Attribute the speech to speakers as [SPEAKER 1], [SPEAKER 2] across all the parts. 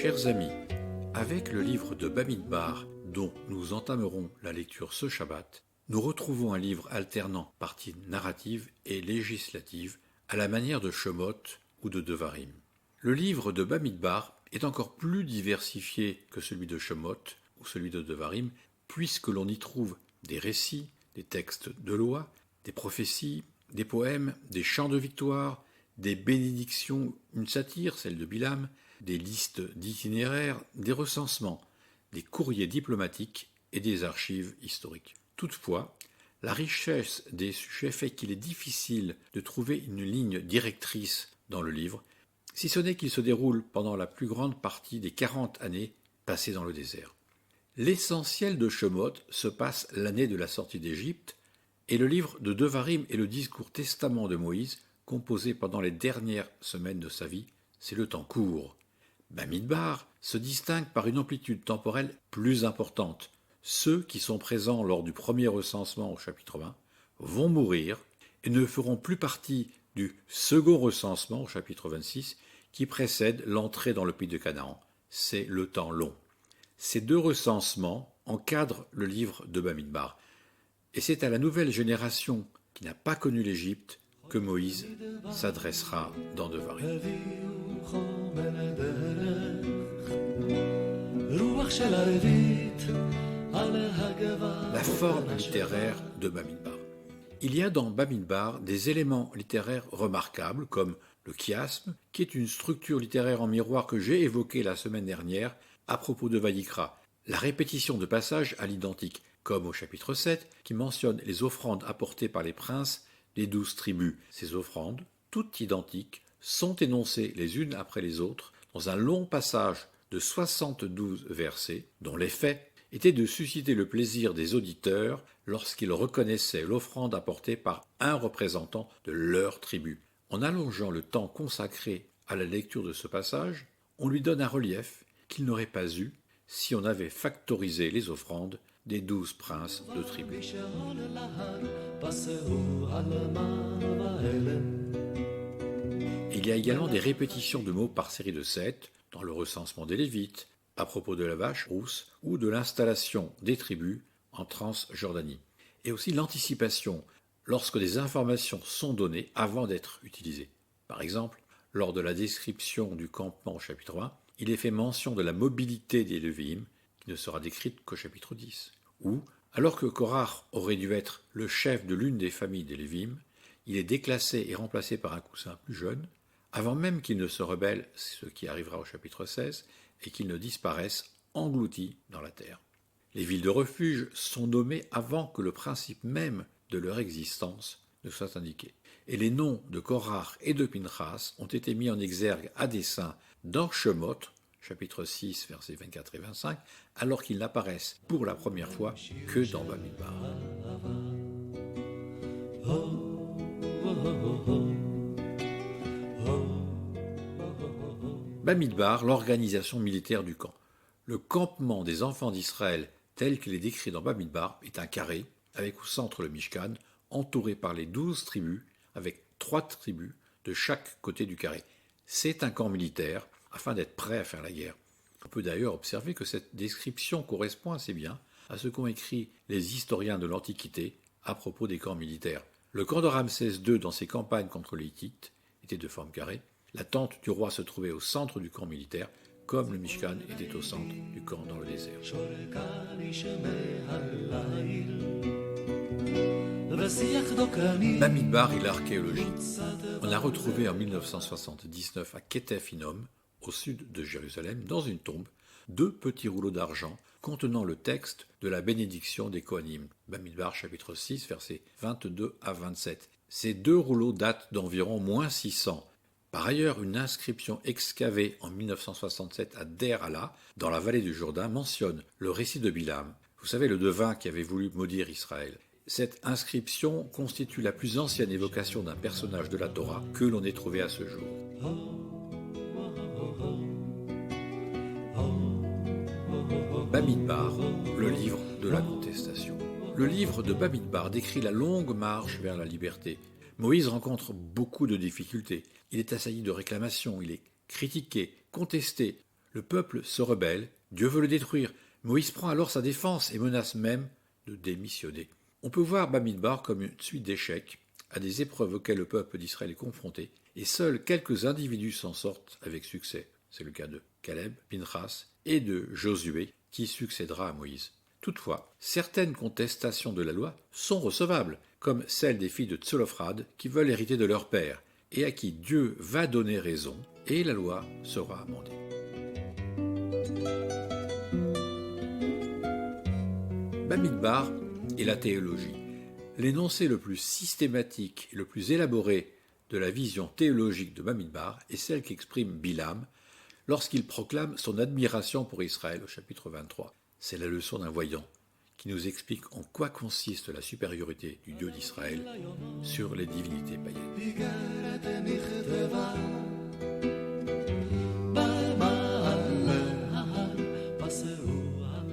[SPEAKER 1] Chers amis, avec le livre de Bamidbar dont nous entamerons la lecture ce Shabbat, nous retrouvons un livre alternant parties narratives et législatives à la manière de Shemot ou de Devarim. Le livre de Bamidbar est encore plus diversifié que celui de Shemot ou celui de Devarim, puisque l'on y trouve des récits, des textes de loi, des prophéties, des poèmes, des chants de victoire, des bénédictions, une satire, celle de Bilam, des listes d'itinéraires, des recensements, des courriers diplomatiques et des archives historiques. Toutefois, la richesse des sujets fait qu'il est difficile de trouver une ligne directrice dans le livre, si ce n'est qu'il se déroule pendant la plus grande partie des 40 années passées dans le désert. L'essentiel de Shemot se passe l'année de la sortie d'Égypte, et le livre de Devarim est le discours testament de Moïse, composé pendant les dernières semaines de sa vie. C'est le temps court. Bamidbar se distingue par une amplitude temporelle plus importante. Ceux qui sont présents lors du premier recensement au chapitre 20 vont mourir et ne feront plus partie du second recensement au chapitre 26 qui précède l'entrée dans le pays de Canaan. C'est le temps long. Ces deux recensements encadrent le livre de Bamidbar. Et c'est à la nouvelle génération qui n'a pas connu l'Égypte que Moïse s'adressera dans Devarim. La forme littéraire de Bamidbar. Il y a dans Bamidbar des éléments littéraires remarquables comme le chiasme, qui est une structure littéraire en miroir que j'ai évoquée la semaine dernière à propos de Vayikra, la répétition de passages à l'identique, comme au chapitre 7, qui mentionne les offrandes apportées par les princes des 12 tribus. Ces offrandes, toutes identiques, sont énoncées les unes après les autres dans un long passage de 72 versets, dont l'effet était de susciter le plaisir des auditeurs lorsqu'ils reconnaissaient l'offrande apportée par un représentant de leur tribu. En allongeant le temps consacré à la lecture de ce passage, on lui donne un relief qu'il n'aurait pas eu si on avait factorisé les offrandes des 12 princes de tribu. Il y a également des répétitions de mots par série de 7 dans le recensement des Lévites, à propos de la vache rousse ou de l'installation des tribus en Transjordanie. Et aussi l'anticipation lorsque des informations sont données avant d'être utilisées. Par exemple, lors de la description du campement au chapitre 1, il est fait mention de la mobilité des Lévi'im, qui ne sera décrite qu'au chapitre 10. Ou, alors que Korach aurait dû être le chef de l'une des familles des Lévi'im, il est déclassé et remplacé par un cousin plus jeune, avant même qu'il ne se rebelle, ce qui arrivera au chapitre 16, et qu'il ne disparaisse englouti dans la terre. Les villes de refuge sont nommées avant que le principe même de leur existence ne soit indiqué. Et les noms de Korach et de Pinchas ont été mis en exergue à dessein dans Shemot, chapitre 6, versets 24 et 25, alors qu'ils n'apparaissent pour la première fois que dans Bamidbar. Bamidbar, l'organisation militaire du camp. Le campement des enfants d'Israël, tel qu'il est décrit dans Bamidbar, est un carré, avec au centre le Mishkan, entouré par les 12 tribus, avec 3 tribus de chaque côté du carré. C'est un camp militaire, afin d'être prêt à faire la guerre. On peut d'ailleurs observer que cette description correspond assez bien à ce qu'ont écrit les historiens de l'Antiquité à propos des camps militaires. Le camp de Ramsès II dans ses campagnes contre les Hittites était de forme carrée. La tente du roi se trouvait au centre du camp militaire, comme le Mishkan était au centre du camp dans le désert. Bamidbar et l'archéologie. On a retrouvé en 1979 à Ketef Hinnom, au sud de Jérusalem, dans une tombe, 2 petits rouleaux d'argent contenant le texte de la bénédiction des Kohanim. Bamidbar chapitre 6, versets 22 à 27. Ces 2 rouleaux datent d'environ -600. Par ailleurs, une inscription excavée en 1967 à Der Hala, dans la vallée du Jourdain, mentionne le récit de Bilam. Vous savez, le devin qui avait voulu maudire Israël. Cette inscription constitue la plus ancienne évocation d'un personnage de la Torah que l'on ait trouvé à ce jour. Bamidbar, le livre de la contestation. Le livre de Bamidbar décrit la longue marche vers la liberté. Moïse rencontre beaucoup de difficultés. Il est assailli de réclamations, il est critiqué, contesté. Le peuple se rebelle, Dieu veut le détruire. Moïse prend alors sa défense et menace même de démissionner. On peut voir Bamidbar comme une suite d'échecs à des épreuves auxquelles le peuple d'Israël est confronté, et seuls quelques individus s'en sortent avec succès. C'est le cas de Caleb, Pinchas et de Josué, qui succédera à Moïse. Toutefois, certaines contestations de la loi sont recevables, comme celle des filles de Tsolophrad qui veulent hériter de leur père, et à qui Dieu va donner raison, et la loi sera amendée. Bamidbar et la théologie. L'énoncé le plus systématique et le plus élaboré de la vision théologique de Bamidbar est celle qu'exprime Bilam lorsqu'il proclame son admiration pour Israël au chapitre 23. C'est la leçon d'un voyant qui nous explique en quoi consiste la supériorité du Dieu d'Israël sur les divinités païennes.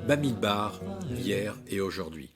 [SPEAKER 1] Bamidbar, hier et aujourd'hui.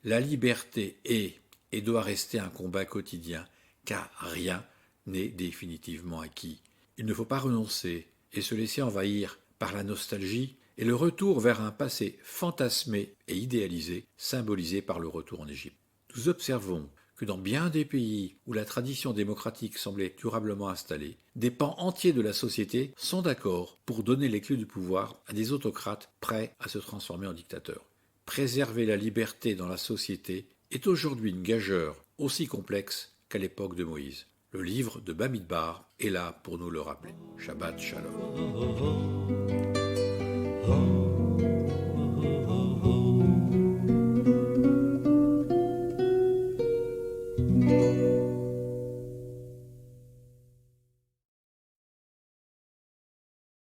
[SPEAKER 1] La liberté est et doit rester un combat quotidien, car rien n'est définitivement acquis. Il ne faut pas renoncer et se laisser envahir par la nostalgie et le retour vers un passé fantasmé et idéalisé, symbolisé par le retour en Égypte. Nous observons que dans bien des pays où la tradition démocratique semblait durablement installée, des pans entiers de la société sont d'accord pour donner les clés du pouvoir à des autocrates prêts à se transformer en dictateurs. Préserver la liberté dans la société est aujourd'hui une gageure aussi complexe qu'à l'époque de Moïse. Le livre de Bamidbar est là pour nous le rappeler. Shabbat Shalom.